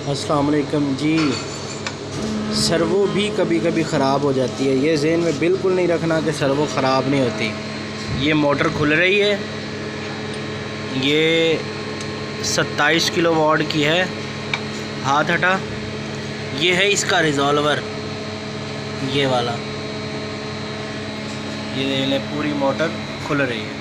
अस्सलाम वालेकुम जी। सर्वो भी कभी कभी ख़राब हो जाती है, ये ज़हन में बिल्कुल नहीं रखना कि सर्वो ख़राब नहीं होती। ये मोटर खुल रही है, ये 27 किलोवाट की है। हाथ हटा, ये है इसका रिज़ॉल्वर, ये वाला। ये पूरी मोटर खुल रही है।